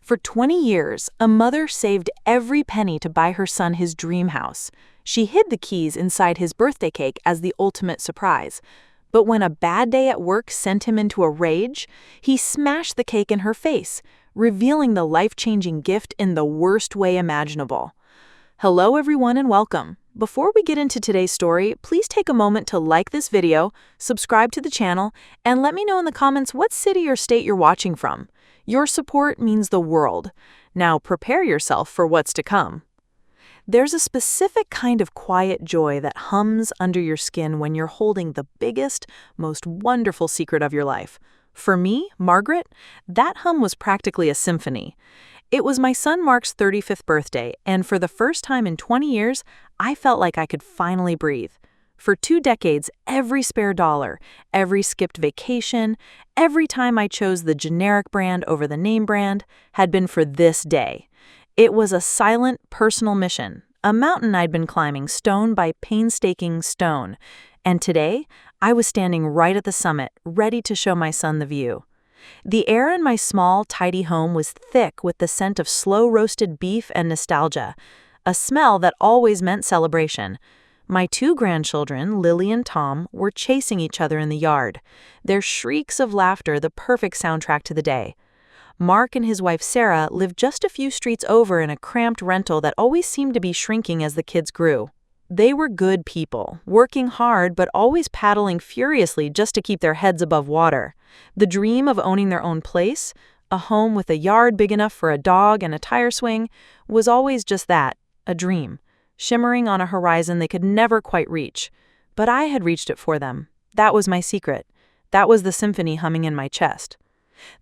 For 20 years, a mother saved every penny to buy her son his dream house. She hid the keys inside his birthday cake as the ultimate surprise. But when a bad day at work sent him into a rage, he smashed the cake in her face, revealing the life-changing gift in the worst way imaginable. Hello everyone and welcome. Before we get into today's story, please take a moment to like this video, subscribe to the channel, and let me know in the comments what city or state you're watching from. Your support means the world. Now prepare yourself for what's to come. There's a specific kind of quiet joy that hums under your skin when you're holding the biggest, most wonderful secret of your life. For me, Margaret, that hum was practically a symphony. It was my son Mark's 35th birthday, and for the first time in 20 years, I felt like I could finally breathe. For 2 decades, every spare dollar, every skipped vacation, every time I chose the generic brand over the name brand, had been for this day. It was a silent, personal mission, a mountain I'd been climbing stone by painstaking stone, and today, I was standing right at the summit, ready to show my son the view. The air in my small, tidy home was thick with the scent of slow-roasted beef and nostalgia, a smell that always meant celebration. My 2 grandchildren, Lily and Tom, were chasing each other in the yard, their shrieks of laughter the perfect soundtrack to the day. Mark and his wife Sarah lived just a few streets over in a cramped rental that always seemed to be shrinking as the kids grew. They were good people, working hard but always paddling furiously just to keep their heads above water. The dream of owning their own place, a home with a yard big enough for a dog and a tire swing, was always just that, a dream, shimmering on a horizon they could never quite reach. But I had reached it for them. That was my secret. That was the symphony humming in my chest.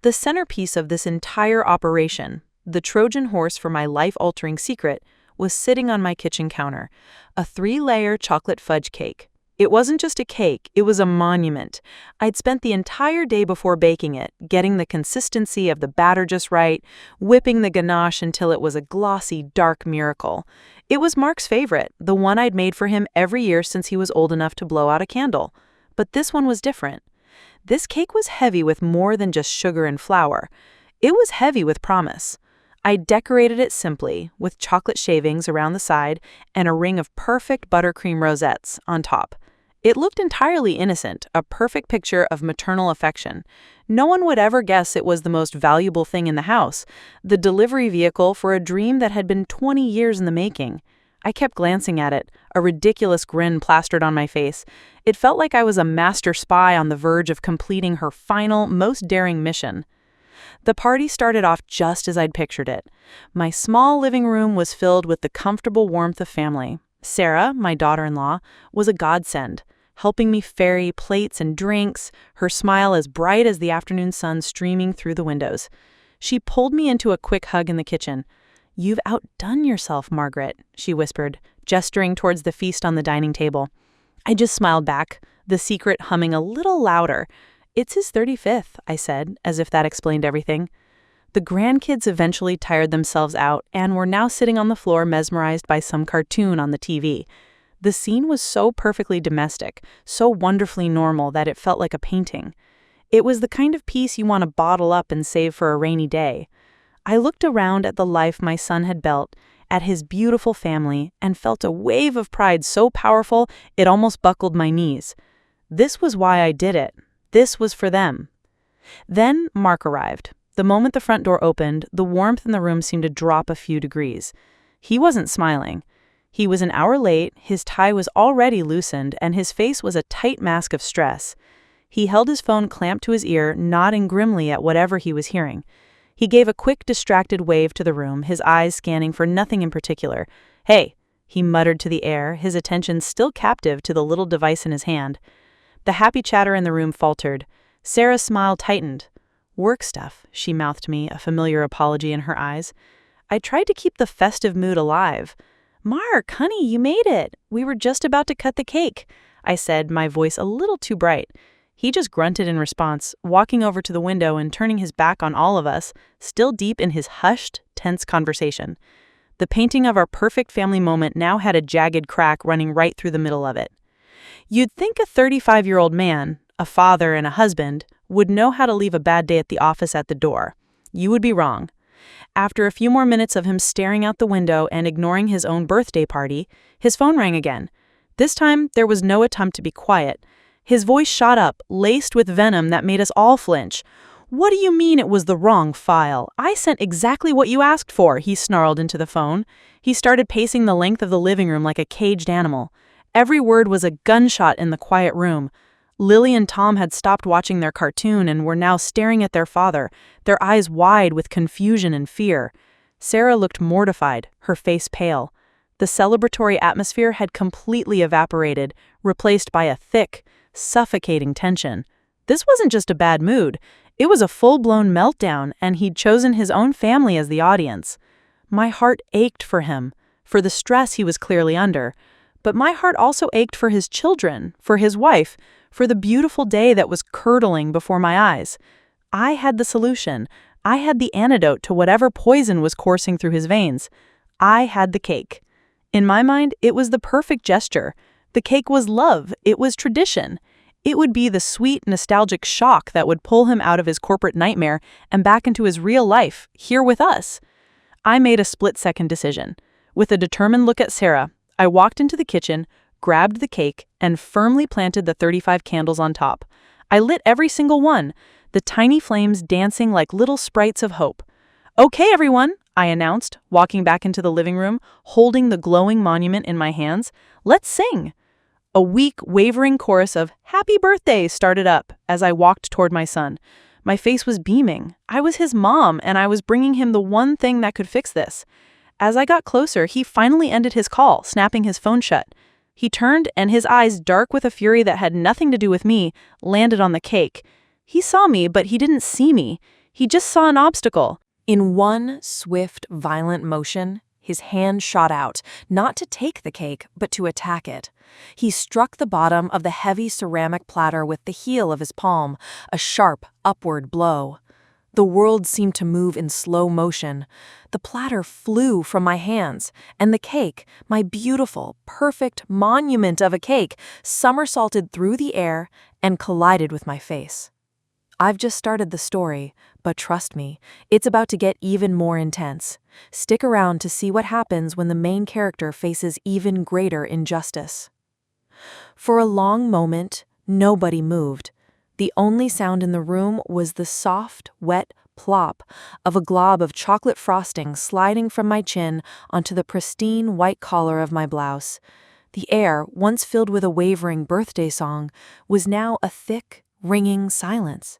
The centerpiece of this entire operation, the Trojan horse for my life-altering secret, was sitting on my kitchen counter, a 3-layer chocolate fudge cake. It wasn't just a cake, it was a monument. I'd spent the entire day before baking it, getting the consistency of the batter just right, whipping the ganache until it was a glossy, dark miracle. It was Mark's favorite, the one I'd made for him every year since he was old enough to blow out a candle. But this one was different. This cake was heavy with more than just sugar and flour. It was heavy with promise. I decorated it simply, with chocolate shavings around the side and a ring of perfect buttercream rosettes on top. It looked entirely innocent, a perfect picture of maternal affection. No one would ever guess it was the most valuable thing in the house, the delivery vehicle for a dream that had been 20 years in the making. I kept glancing at it, a ridiculous grin plastered on my face. It felt like I was a master spy on the verge of completing her final, most daring mission. The party started off just as I'd pictured it. My small living room was filled with the comfortable warmth of family. Sarah, my daughter-in-law, was a godsend, helping me ferry plates and drinks, her smile as bright as the afternoon sun streaming through the windows. She pulled me into a quick hug in the kitchen. "You've outdone yourself, Margaret," she whispered, gesturing towards the feast on the dining table. I just smiled back, the secret humming a little louder. "It's his 35th, I said, as if that explained everything. The grandkids eventually tired themselves out and were now sitting on the floor mesmerized by some cartoon on the TV. The scene was so perfectly domestic, so wonderfully normal that it felt like a painting. It was the kind of piece you want to bottle up and save for a rainy day. I looked around at the life my son had built, at his beautiful family, and felt a wave of pride so powerful it almost buckled my knees. This was why I did it. This was for them. Then Mark arrived. The moment the front door opened, the warmth in the room seemed to drop a few degrees. He wasn't smiling. He was an hour late, his tie was already loosened, and his face was a tight mask of stress. He held his phone clamped to his ear, nodding grimly at whatever he was hearing. He gave a quick, distracted wave to the room, his eyes scanning for nothing in particular. "Hey," he muttered to the air, his attention still captive to the little device in his hand. The happy chatter in the room faltered. Sarah's smile tightened. "Work stuff," she mouthed me, a familiar apology in her eyes. I tried to keep the festive mood alive. "Mark, honey, you made it. We were just about to cut the cake," I said, my voice a little too bright. He just grunted in response, walking over to the window and turning his back on all of us, still deep in his hushed, tense conversation. The painting of our perfect family moment now had a jagged crack running right through the middle of it. You'd think a 35-year-old man, a father and a husband, would know how to leave a bad day at the office at the door. You would be wrong. After a few more minutes of him staring out the window and ignoring his own birthday party, his phone rang again. This time, there was no attempt to be quiet. His voice shot up, laced with venom that made us all flinch. "What do you mean it was the wrong file? I sent exactly what you asked for," he snarled into the phone. He started pacing the length of the living room like a caged animal. Every word was a gunshot in the quiet room. Lily and Tom had stopped watching their cartoon and were now staring at their father, their eyes wide with confusion and fear. Sarah looked mortified, her face pale. The celebratory atmosphere had completely evaporated, replaced by a thick, suffocating tension. This wasn't just a bad mood. It was a full-blown meltdown, and he'd chosen his own family as the audience. My heart ached for him, for the stress he was clearly under. But my heart also ached for his children, for his wife, for the beautiful day that was curdling before my eyes. I had the solution. I had the antidote to whatever poison was coursing through his veins. I had the cake. In my mind, it was the perfect gesture. The cake was love. It was tradition. It would be the sweet, nostalgic shock that would pull him out of his corporate nightmare and back into his real life, here with us. I made a split-second decision. With a determined look at Sarah, I walked into the kitchen, grabbed the cake, and firmly planted the 35 candles on top. I lit every single one, the tiny flames dancing like little sprites of hope. "Okay, everyone," I announced, walking back into the living room, holding the glowing monument in my hands. "Let's sing." A weak, wavering chorus of "Happy Birthday" started up as I walked toward my son. My face was beaming. I was his mom, and I was bringing him the one thing that could fix this. As I got closer, he finally ended his call, snapping his phone shut. He turned, and his eyes, dark with a fury that had nothing to do with me, landed on the cake. He saw me, but he didn't see me. He just saw an obstacle. In one swift, violent motion, his hand shot out, not to take the cake, but to attack it. He struck the bottom of the heavy ceramic platter with the heel of his palm, a sharp, upward blow. The world seemed to move in slow motion. The platter flew from my hands, and the cake, my beautiful, perfect monument of a cake, somersaulted through the air and collided with my face. I've just started the story, but trust me, it's about to get even more intense. Stick around to see what happens when the main character faces even greater injustice. For a long moment, nobody moved. The only sound in the room was the soft, wet plop of a glob of chocolate frosting sliding from my chin onto the pristine white collar of my blouse. The air, once filled with a wavering birthday song, was now a thick, ringing silence.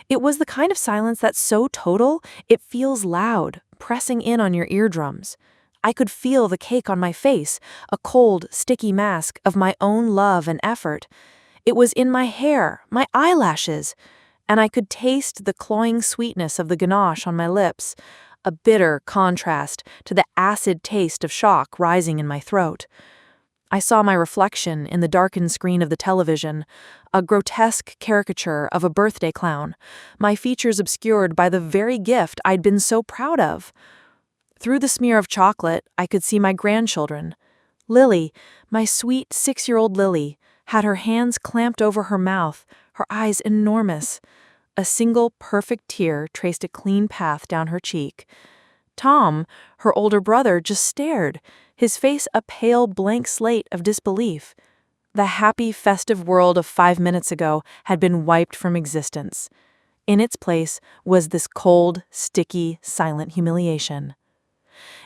It was the kind of silence that's so total, it feels loud, pressing in on your eardrums. I could feel the cake on my face, a cold, sticky mask of my own love and effort. It was in my hair, my eyelashes, and I could taste the cloying sweetness of the ganache on my lips, a bitter contrast to the acid taste of shock rising in my throat. I saw my reflection in the darkened screen of the television, a grotesque caricature of a birthday clown, my features obscured by the very gift I'd been so proud of. Through the smear of chocolate, I could see my grandchildren. Lily, my sweet 6-year-old Lily, had her hands clamped over her mouth, her eyes enormous. A single perfect tear traced a clean path down her cheek. Tom, her older brother, just stared, his face a pale blank slate of disbelief. The happy, festive world of 5 minutes ago had been wiped from existence. In its place was this cold, sticky, silent humiliation.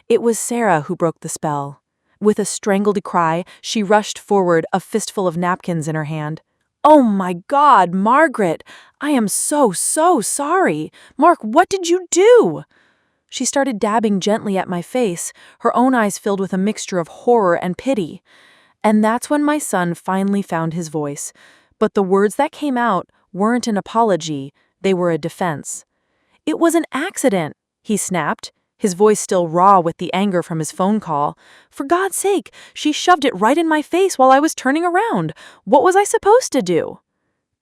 It was Sarah who broke the spell. With a strangled cry, she rushed forward, a fistful of napkins in her hand. "Oh my God, Margaret! I am so sorry! Mark, what did you do?" She started dabbing gently at my face, her own eyes filled with a mixture of horror and pity. And that's when my son finally found his voice. But the words that came out weren't an apology, they were a defense. "It was an accident," he snapped, his voice still raw with the anger from his phone call. "For God's sake, she shoved it right in my face while I was turning around. What was I supposed to do?"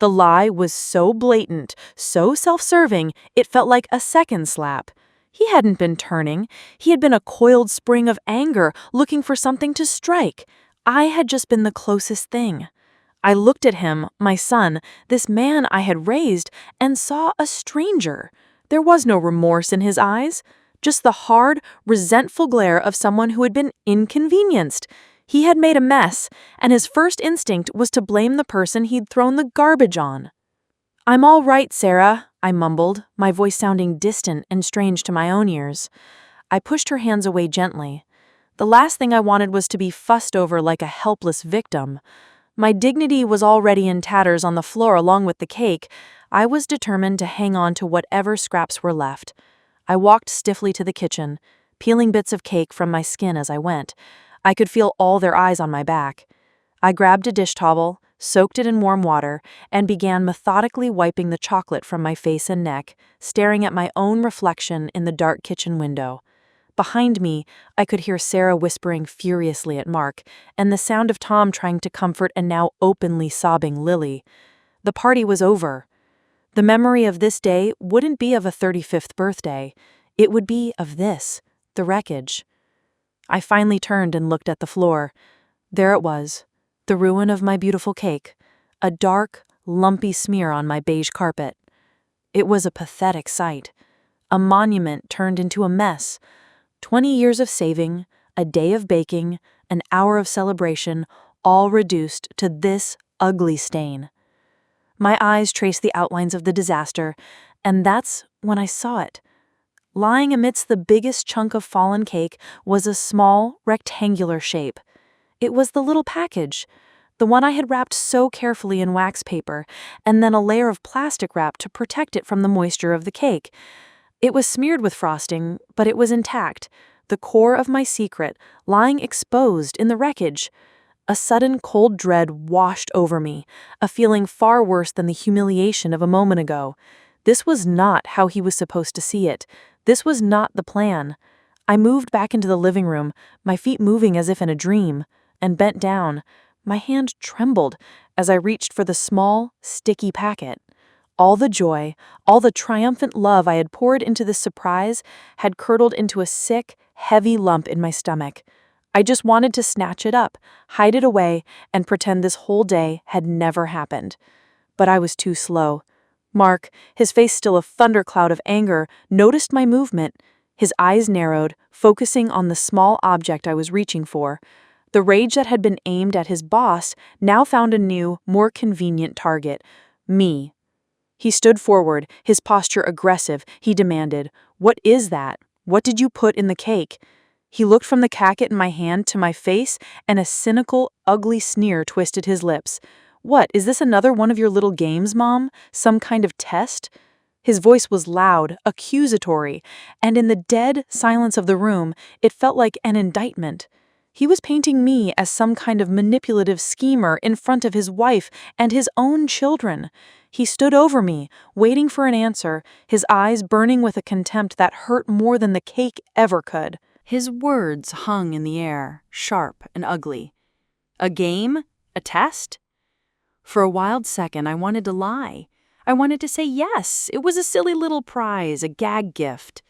The lie was so blatant, so self-serving, it felt like a second slap. He hadn't been turning. He had been a coiled spring of anger, looking for something to strike. I had just been the closest thing. I looked at him, my son, this man I had raised, and saw a stranger. There was no remorse in his eyes. just the hard, resentful glare of someone who had been inconvenienced. He had made a mess, and his first instinct was to blame the person he'd thrown the garbage on. "I'm all right, Sarah," I mumbled, my voice sounding distant and strange to my own ears. I pushed her hands away gently. The last thing I wanted was to be fussed over like a helpless victim. My dignity was already in tatters on the floor along with the cake. I was determined to hang on to whatever scraps were left. I walked stiffly to the kitchen, peeling bits of cake from my skin as I went. I could feel all their eyes on my back. I grabbed a dish towel, soaked it in warm water, and began methodically wiping the chocolate from my face and neck, staring at my own reflection in the dark kitchen window. Behind me, I could hear Sarah whispering furiously at Mark, and the sound of Tom trying to comfort a now openly sobbing Lily. The party was over. The memory of this day wouldn't be of a 35th birthday. It would be of this, the wreckage. I finally turned and looked at the floor. There it was, the ruin of my beautiful cake, a dark, lumpy smear on my beige carpet. It was a pathetic sight. A monument turned into a mess. 20 years of saving, a day of baking, an hour of celebration, all reduced to this ugly stain. My eyes traced the outlines of the disaster, and that's when I saw it. Lying amidst the biggest chunk of fallen cake was a small, rectangular shape. It was the little package, the one I had wrapped so carefully in wax paper, and then a layer of plastic wrap to protect it from the moisture of the cake. It was smeared with frosting, but it was intact, the core of my secret lying exposed in the wreckage. A sudden cold dread washed over me, a feeling far worse than the humiliation of a moment ago. This was not how he was supposed to see it. This was not the plan. I moved back into the living room, my feet moving as if in a dream, and bent down. My hand trembled as I reached for the small, sticky packet. All the joy, all the triumphant love I had poured into this surprise had curdled into a sick, heavy lump in my stomach. I just wanted to snatch it up, hide it away, and pretend this whole day had never happened. But I was too slow. Mark, his face still a thundercloud of anger, noticed my movement. His eyes narrowed, focusing on the small object I was reaching for. The rage that had been aimed at his boss now found a new, more convenient target: me. He stood forward, his posture aggressive. He demanded, "What is that? What did you put in the cake?" He looked from the packet in my hand to my face, and a cynical, ugly sneer twisted his lips. "What, is this another one of your little games, Mom? Some kind of test?" His voice was loud, accusatory, and in the dead silence of the room, it felt like an indictment. He was painting me as some kind of manipulative schemer in front of his wife and his own children. He stood over me, waiting for an answer, his eyes burning with a contempt that hurt more than the cake ever could. His words hung in the air, sharp and ugly. A game? A test? For a wild second, I wanted to lie. I wanted to say yes, it was a silly little prize, a gag gift.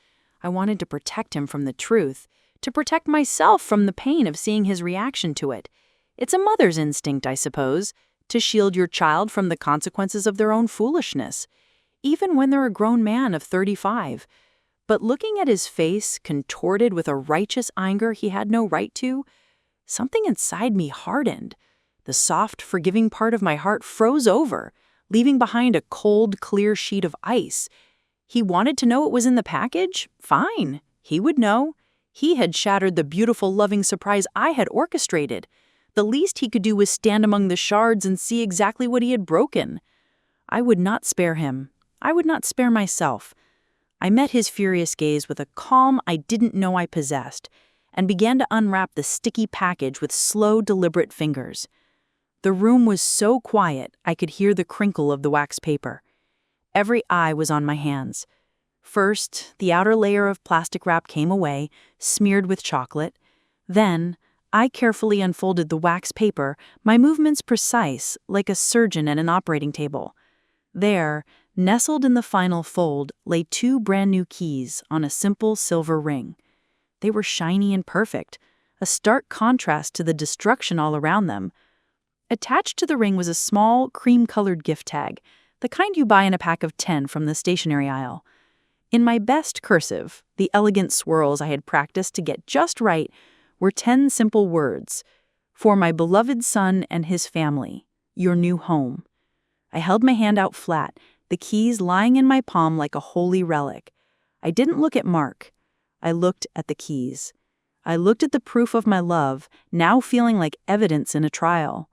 I wanted to protect him from the truth, to protect myself from the pain of seeing his reaction to it. It's a mother's instinct, I suppose, to shield your child from the consequences of their own foolishness, even when they're a grown man of 35. But looking at his face, contorted with a righteous anger he had no right to, something inside me hardened. The soft, forgiving part of my heart froze over, leaving behind a cold, clear sheet of ice. He wanted to know what was in the package? Fine, he would know. He had shattered the beautiful, loving surprise I had orchestrated. The least he could do was stand among the shards and see exactly what he had broken. I would not spare him. I would not spare myself. I met his furious gaze with a calm I didn't know I possessed, and began to unwrap the sticky package with slow, deliberate fingers. The room was so quiet I could hear the crinkle of the wax paper. Every eye was on my hands. First, the outer layer of plastic wrap came away, smeared with chocolate. Then, I carefully unfolded the wax paper, my movements precise, like a surgeon at an operating table. There, nestled in the final fold, lay 2 brand-new keys on a simple silver ring. They were shiny and perfect, a stark contrast to the destruction all around them. Attached to the ring was a small, cream-colored gift tag, the kind you buy in a pack of 10 from the stationery aisle. In my best cursive, the elegant swirls I had practiced to get just right, were 10 simple words. For my beloved son and his family, your new home. I held my hand out flat, the keys lying in my palm like a holy relic. I didn't look at Mark. I looked at the keys. I looked at the proof of my love, now feeling like evidence in a trial.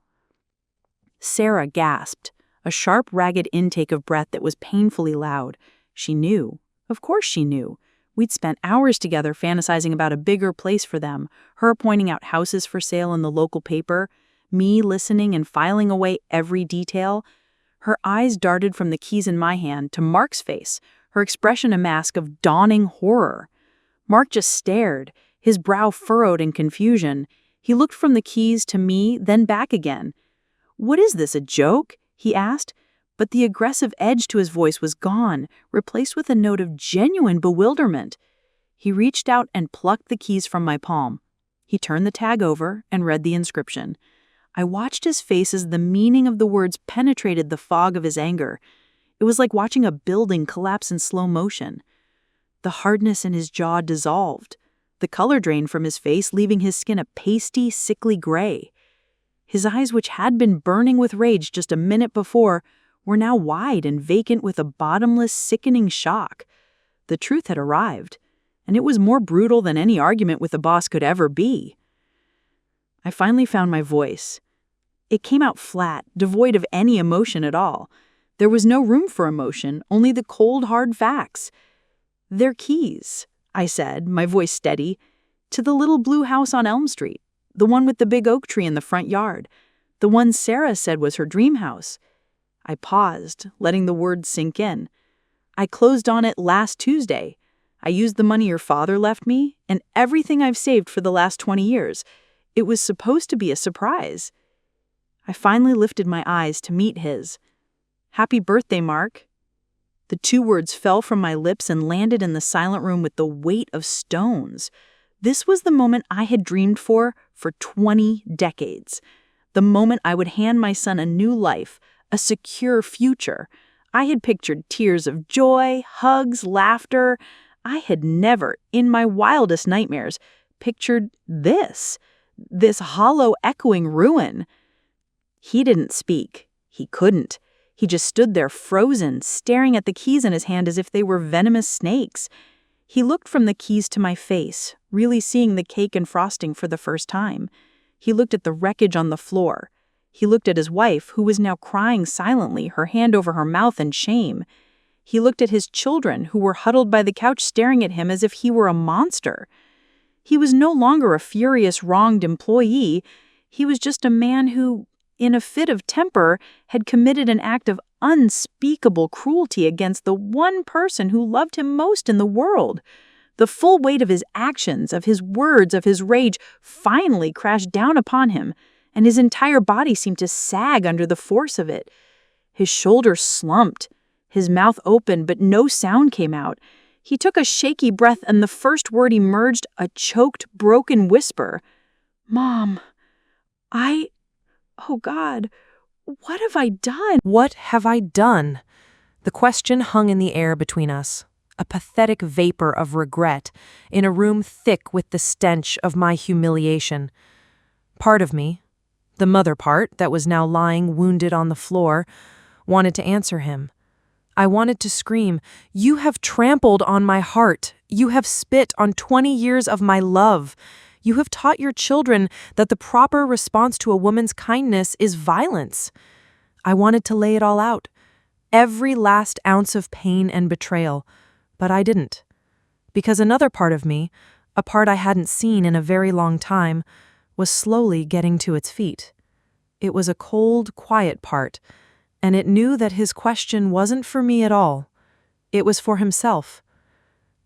Sarah gasped, a sharp, ragged intake of breath that was painfully loud. She knew. Of course she knew. We'd spent hours together fantasizing about a bigger place for them, her pointing out houses for sale in the local paper, me listening and filing away every detail. Her eyes darted from the keys in my hand to Mark's face, her expression a mask of dawning horror. Mark just stared, his brow furrowed in confusion. He looked from the keys to me, then back again. "What is this, a joke?" he asked. But the aggressive edge to his voice was gone, replaced with a note of genuine bewilderment. He reached out and plucked the keys from my palm. He turned the tag over and read the inscription. I watched his face as the meaning of the words penetrated the fog of his anger. It was like watching a building collapse in slow motion. The hardness in his jaw dissolved. The color drained from his face, leaving his skin a pasty, sickly gray. His eyes, which had been burning with rage just a minute before, were now wide and vacant with a bottomless, sickening shock. The truth had arrived, and it was more brutal than any argument with a boss could ever be. I finally found my voice. It came out flat, devoid of any emotion at all. There was no room for emotion, only the cold, hard facts. "They're keys," I said, my voice steady, "to the little blue house on Elm Street, the one with the big oak tree in the front yard, the one Sarah said was her dream house." I paused, letting the words sink in. "I closed on it last Tuesday. I used the money your father left me, and everything I've saved for the last 20 years. It was supposed to be a surprise." I finally lifted my eyes to meet his. "Happy birthday, Mark." The 2 words fell from my lips and landed in the silent room with the weight of stones. This was the moment I had dreamed for 20 decades. The moment I would hand my son a new life, a secure future. I had pictured tears of joy, hugs, laughter. I had never, in my wildest nightmares, pictured this hollow, echoing ruin. He didn't speak. He couldn't. He just stood there frozen, staring at the keys in his hand as if they were venomous snakes. He looked from the keys to my face, really seeing the cake and frosting for the first time. He looked at the wreckage on the floor. He looked at his wife, who was now crying silently, her hand over her mouth in shame. He looked at his children, who were huddled by the couch staring at him as if he were a monster. He was no longer a furious, wronged employee. He was just a man who, in a fit of temper, had committed an act of unspeakable cruelty against the one person who loved him most in the world. The full weight of his actions, of his words, of his rage, finally crashed down upon him, and his entire body seemed to sag under the force of it. His shoulders slumped, his mouth opened, but no sound came out. He took a shaky breath, and the first word emerged, a choked, broken whisper. "Mom, oh God, what have I done?" What have I done? The question hung in the air between us, a pathetic vapor of regret, in a room thick with the stench of my humiliation. Part of me, the mother part that was now lying wounded on the floor, wanted to answer him. I wanted to scream, "You have trampled on my heart. You have spit on 20 years of my love. You have taught your children that the proper response to a woman's kindness is violence." I wanted to lay it all out, every last ounce of pain and betrayal, but I didn't. Because another part of me, a part I hadn't seen in a very long time, was slowly getting to its feet. It was a cold, quiet part, and it knew that his question wasn't for me at all. It was for himself.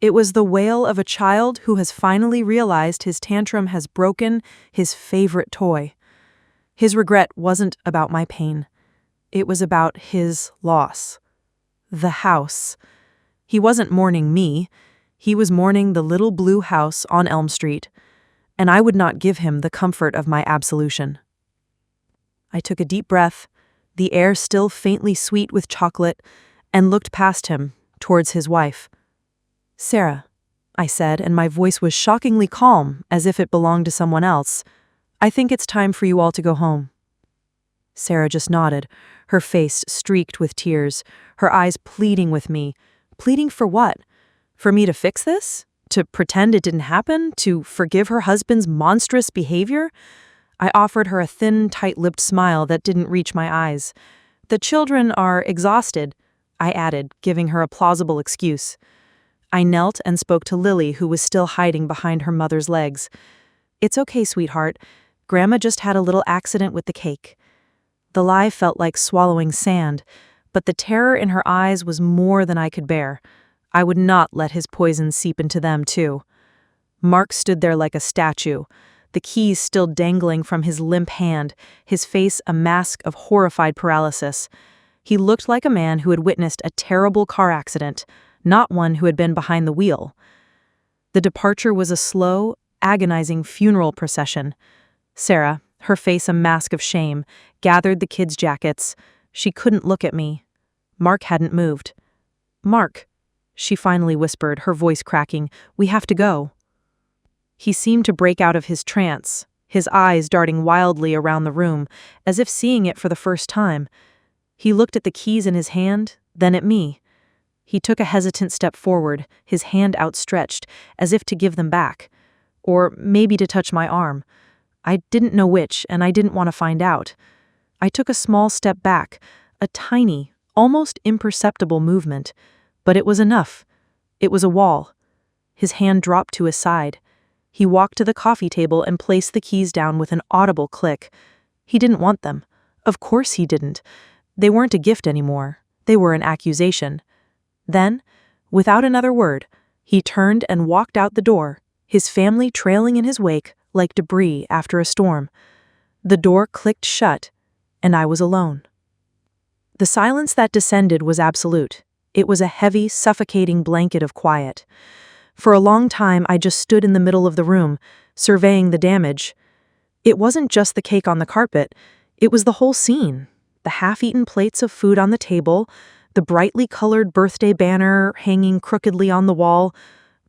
It was the wail of a child who has finally realized his tantrum has broken his favorite toy. His regret wasn't about my pain. It was about his loss. The house. He wasn't mourning me. He was mourning the little blue house on Elm Street, and I would not give him the comfort of my absolution. I took a deep breath, the air still faintly sweet with chocolate, and looked past him, towards his wife. Sarah, I said, and my voice was shockingly calm, as if it belonged to someone else. I think it's time for you all to go home. Sarah just nodded, her face streaked with tears, her eyes pleading with me. Pleading for what? For me to fix this? To pretend it didn't happen? To forgive her husband's monstrous behavior? I offered her a thin, tight-lipped smile that didn't reach my eyes. The children are exhausted, I added, giving her a plausible excuse. I knelt and spoke to Lily, who was still hiding behind her mother's legs. It's okay, sweetheart. Grandma just had a little accident with the cake. The lie felt like swallowing sand, but the terror in her eyes was more than I could bear. I would not let his poison seep into them, too. Mark stood there like a statue, the keys still dangling from his limp hand, his face a mask of horrified paralysis. He looked like a man who had witnessed a terrible car accident, not one who had been behind the wheel. The departure was a slow, agonizing funeral procession. Sarah, her face a mask of shame, gathered the kids' jackets. She couldn't look at me. Mark hadn't moved. "Mark," she finally whispered, her voice cracking, "we have to go." He seemed to break out of his trance, his eyes darting wildly around the room, as if seeing it for the first time. He looked at the keys in his hand, then at me. He took a hesitant step forward, his hand outstretched, as if to give them back. Or maybe to touch my arm. I didn't know which, and I didn't want to find out. I took a small step back, a tiny, almost imperceptible movement, but it was enough. It was a wall. His hand dropped to his side. He walked to the coffee table and placed the keys down with an audible click. He didn't want them. Of course he didn't. They weren't a gift anymore. They were an accusation. Then, without another word, he turned and walked out the door, his family trailing in his wake like debris after a storm. The door clicked shut, and I was alone. The silence that descended was absolute. It was a heavy, suffocating blanket of quiet. For a long time, I just stood in the middle of the room, surveying the damage. It wasn't just the cake on the carpet. It was the whole scene. The half-eaten plates of food on the table, the brightly colored birthday banner hanging crookedly on the wall,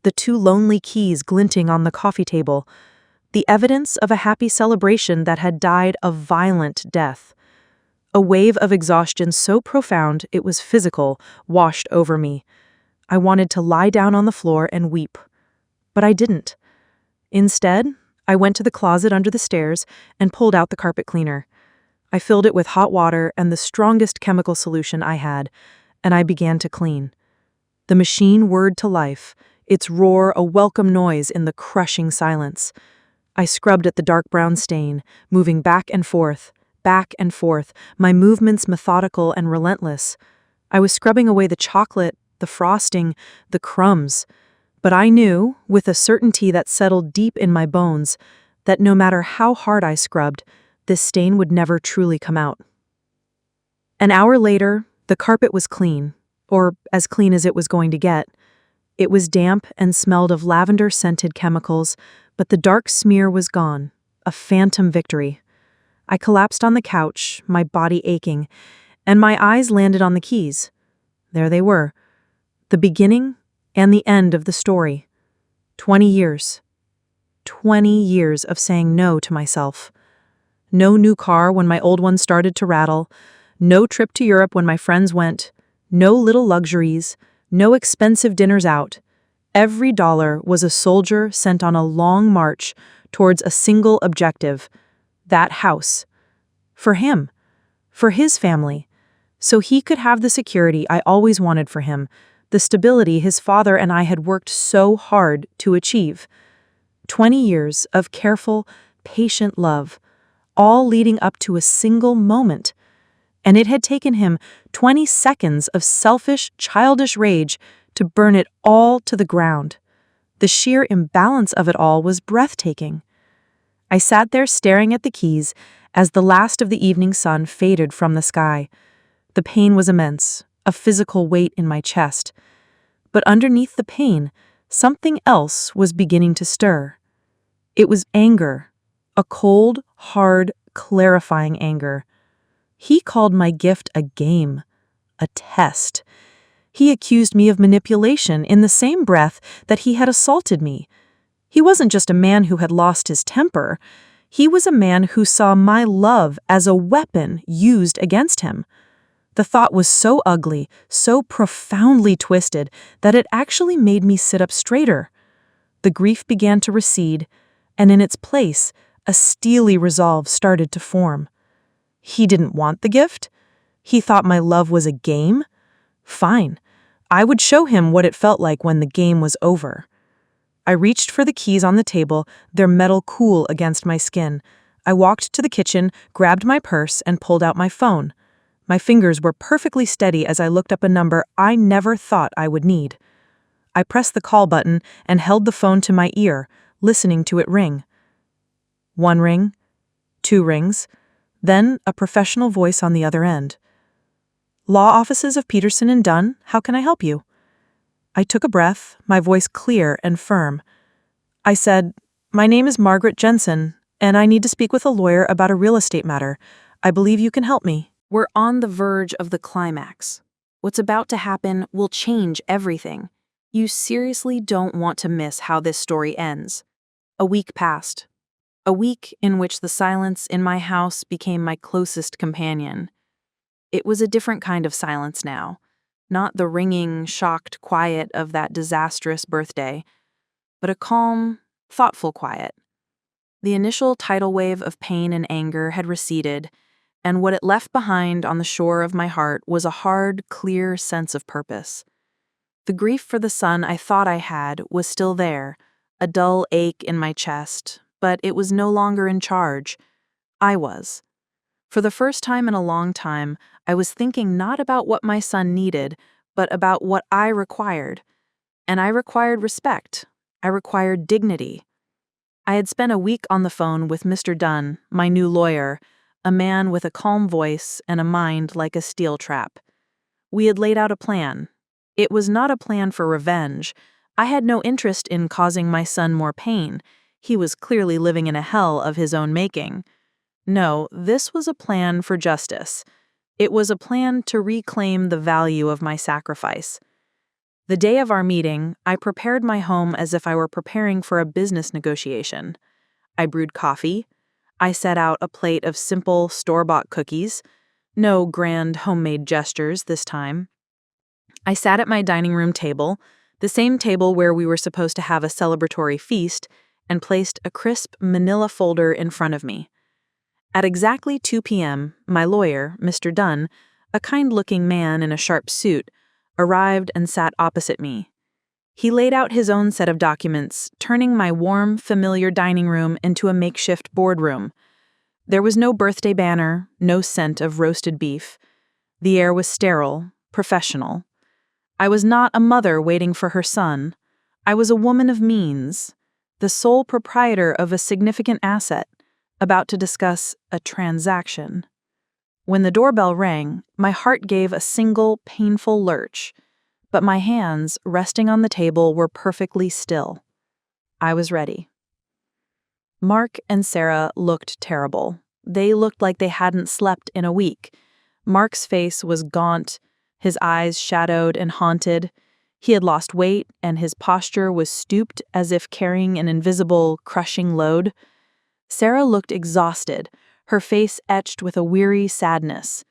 the two lonely keys glinting on the coffee table. The evidence of a happy celebration that had died a violent death. A wave of exhaustion so profound it was physical washed over me. I wanted to lie down on the floor and weep. But I didn't. Instead, I went to the closet under the stairs and pulled out the carpet cleaner. I filled it with hot water and the strongest chemical solution I had, and I began to clean. The machine whirred to life, its roar a welcome noise in the crushing silence. I scrubbed at the dark brown stain, moving back and forth, my movements methodical and relentless. I was scrubbing away the chocolate, the frosting, the crumbs. But I knew, with a certainty that settled deep in my bones, that no matter how hard I scrubbed, this stain would never truly come out. An hour later, the carpet was clean, or as clean as it was going to get. It was damp and smelled of lavender-scented chemicals, but the dark smear was gone, a phantom victory. I collapsed on the couch, my body aching, and my eyes landed on the keys. There they were, the beginning and the end of the story. 20 years. 20 years of saying no to myself. No new car when my old one started to rattle, no trip to Europe when my friends went, no little luxuries, no expensive dinners out. Every dollar was a soldier sent on a long march towards a single objective, that house. For him, for his family, so he could have the security I always wanted for him, the stability his father and I had worked so hard to achieve. 20 years of careful, patient love, all leading up to a single moment. And it had taken him 20 seconds of selfish, childish rage to burn it all to the ground. The sheer imbalance of it all was breathtaking. I sat there staring at the keys as the last of the evening sun faded from the sky. The pain was immense, a physical weight in my chest. But underneath the pain, something else was beginning to stir. It was anger, a cold, hard, clarifying anger. He called my gift a game, a test. He accused me of manipulation in the same breath that he had assaulted me. He wasn't just a man who had lost his temper. He was a man who saw my love as a weapon used against him. The thought was so ugly, so profoundly twisted, that it actually made me sit up straighter. The grief began to recede, and in its place, a steely resolve started to form. He didn't want the gift? He thought my love was a game? Fine. I would show him what it felt like when the game was over. I reached for the keys on the table, their metal cool against my skin. I walked to the kitchen, grabbed my purse, and pulled out my phone. My fingers were perfectly steady as I looked up a number I never thought I would need. I pressed the call button and held the phone to my ear, listening to it ring. 1 ring, 2 rings, then a professional voice on the other end. Law offices of Peterson and Dunn, how can I help you? I took a breath, my voice clear and firm. I said, "My name is Margaret Jensen, and I need to speak with a lawyer about a real estate matter. I believe you can help me." We're on the verge of the climax. What's about to happen will change everything. You seriously don't want to miss how this story ends. A week passed. A week in which the silence in my house became my closest companion. It was a different kind of silence now, not the ringing, shocked quiet of that disastrous birthday, but a calm, thoughtful quiet. The initial tidal wave of pain and anger had receded, and what it left behind on the shore of my heart was a hard, clear sense of purpose. The grief for the son I thought I had was still there, a dull ache in my chest, but it was no longer in charge. I was. For the first time in a long time, I was thinking not about what my son needed, but about what I required. And I required respect. I required dignity. I had spent a week on the phone with Mr. Dunn, my new lawyer, a man with a calm voice and a mind like a steel trap. We had laid out a plan. It was not a plan for revenge. I had no interest in causing my son more pain. He was clearly living in a hell of his own making. No, this was a plan for justice. It was a plan to reclaim the value of my sacrifice. The day of our meeting, I prepared my home as if I were preparing for a business negotiation. I brewed coffee. I set out a plate of simple, store-bought cookies. No grand homemade gestures this time. I sat at my dining room table, the same table where we were supposed to have a celebratory feast, and placed a crisp manila folder in front of me. At exactly 2 p.m., my lawyer, Mr. Dunn, a kind-looking man in a sharp suit, arrived and sat opposite me. He laid out his own set of documents, turning my warm, familiar dining room into a makeshift boardroom. There was no birthday banner, no scent of roasted beef. The air was sterile, professional. I was not a mother waiting for her son. I was a woman of means, the sole proprietor of a significant asset, about to discuss a transaction. When the doorbell rang, my heart gave a single, painful lurch, but my hands, resting on the table, were perfectly still. I was ready. Mark and Sarah looked terrible. They looked like they hadn't slept in a week. Mark's face was gaunt, his eyes shadowed and haunted. He had lost weight, and his posture was stooped as if carrying an invisible, crushing load. Sarah looked exhausted, her face etched with a weary sadness.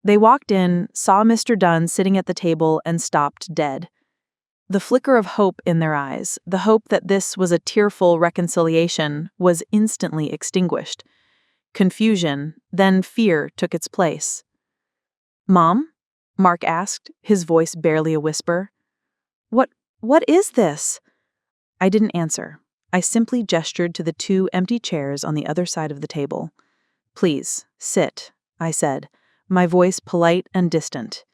They walked in, saw Mr. Dunn sitting at the table, and stopped dead. The flicker of hope in their eyes, the hope that this was a tearful reconciliation, was instantly extinguished. Confusion, then fear took its place. "Mom?" Mark asked, his voice barely a whisper. What is this?" I didn't answer. I simply gestured to the 2 empty chairs on the other side of the table. "Please, sit," I said, my voice polite and distant.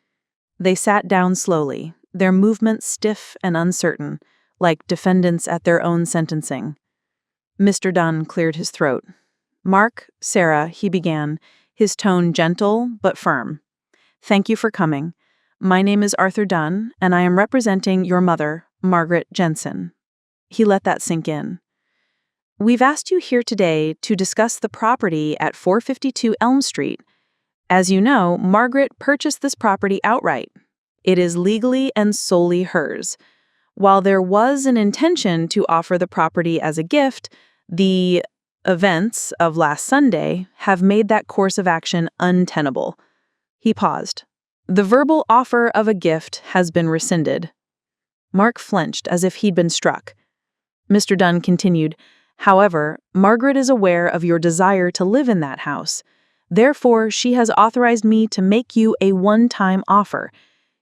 They sat down slowly, their movements stiff and uncertain, like defendants at their own sentencing. Mr. Dunn cleared his throat. "Mark, Sarah," he began, his tone gentle but firm. "Thank you for coming. My name is Arthur Dunn, and I am representing your mother, Margaret Jensen." He let that sink in. "We've asked you here today to discuss the property at 452 Elm Street. As you know, Margaret purchased this property outright. It is legally and solely hers. While there was an intention to offer the property as a gift, the events of last Sunday have made that course of action untenable. He paused. The verbal offer of a gift has been rescinded. Mark flinched as if he'd been struck. Mr. Dunn continued, "However, Margaret is aware of your desire to live in that house. Therefore, she has authorized me to make you a one-time offer.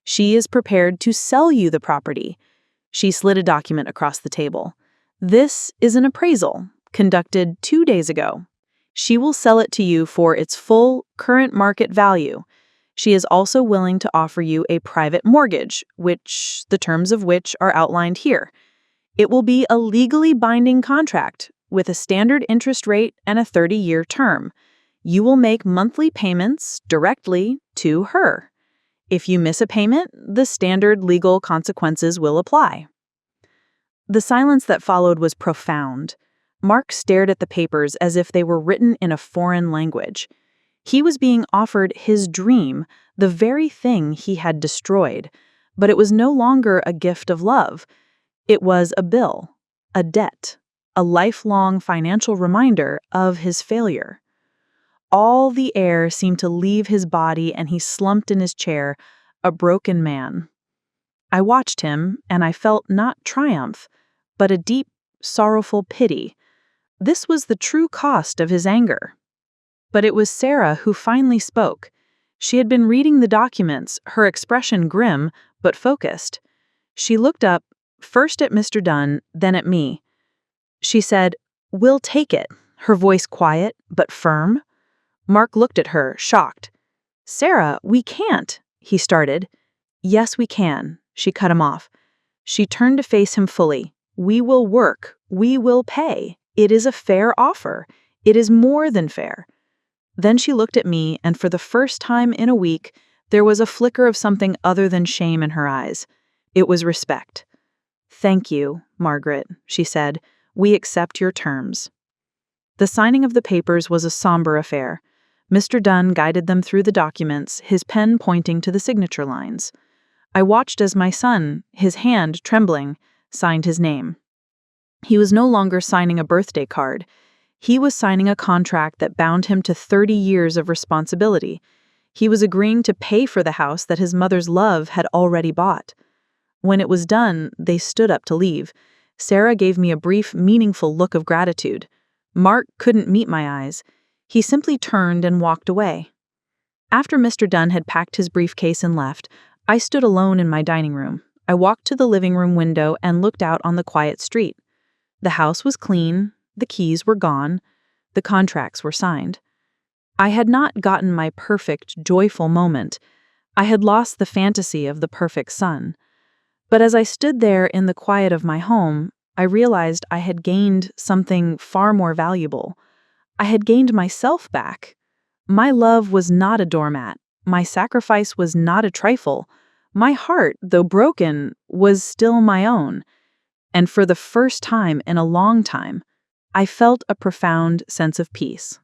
She is prepared to sell you the property." She slid a document across the table. "This is an appraisal, conducted 2 days ago. She will sell it to you for its full, current market value. She is also willing to offer you a private mortgage, the terms of which are outlined here. It will be a legally binding contract with a standard interest rate and a 30-year term. You will make monthly payments directly to her. If you miss a payment, the standard legal consequences will apply." The silence that followed was profound. Mark stared at the papers as if they were written in a foreign language. He was being offered his dream, the very thing he had destroyed, but it was no longer a gift of love. It was a bill, a debt, a lifelong financial reminder of his failure. All the air seemed to leave his body and he slumped in his chair, a broken man. I watched him, and I felt not triumph, but a deep, sorrowful pity. This was the true cost of his anger. But it was Sarah who finally spoke. She had been reading the documents, her expression grim but focused. She looked up, first at Mr. Dunn, then at me. She said, "We'll take it," her voice quiet but firm. Mark looked at her, shocked. "Sarah, we can't," he started. "Yes, we can," she cut him off. She turned to face him fully. "We will work. We will pay. It is a fair offer. It is more than fair." Then she looked at me, and for the first time in a week, there was a flicker of something other than shame in her eyes. It was respect. "Thank you, Margaret," she said. "We accept your terms." The signing of the papers was a somber affair. Mr. Dunn guided them through the documents, his pen pointing to the signature lines. I watched as my son, his hand trembling, signed his name. He was no longer signing a birthday card. He was signing a contract that bound him to 30 years of responsibility. He was agreeing to pay for the house that his mother's love had already bought. When it was done, they stood up to leave. Sarah gave me a brief, meaningful look of gratitude. Mark couldn't meet my eyes. He simply turned and walked away. After Mr. Dunn had packed his briefcase and left, I stood alone in my dining room. I walked to the living room window and looked out on the quiet street. The house was clean, the keys were gone, the contracts were signed. I had not gotten my perfect, joyful moment. I had lost the fantasy of the perfect son. But as I stood there in the quiet of my home, I realized I had gained something far more valuable. I had gained myself back. My love was not a doormat. My sacrifice was not a trifle. My heart, though broken, was still my own. And for the first time in a long time, I felt a profound sense of peace.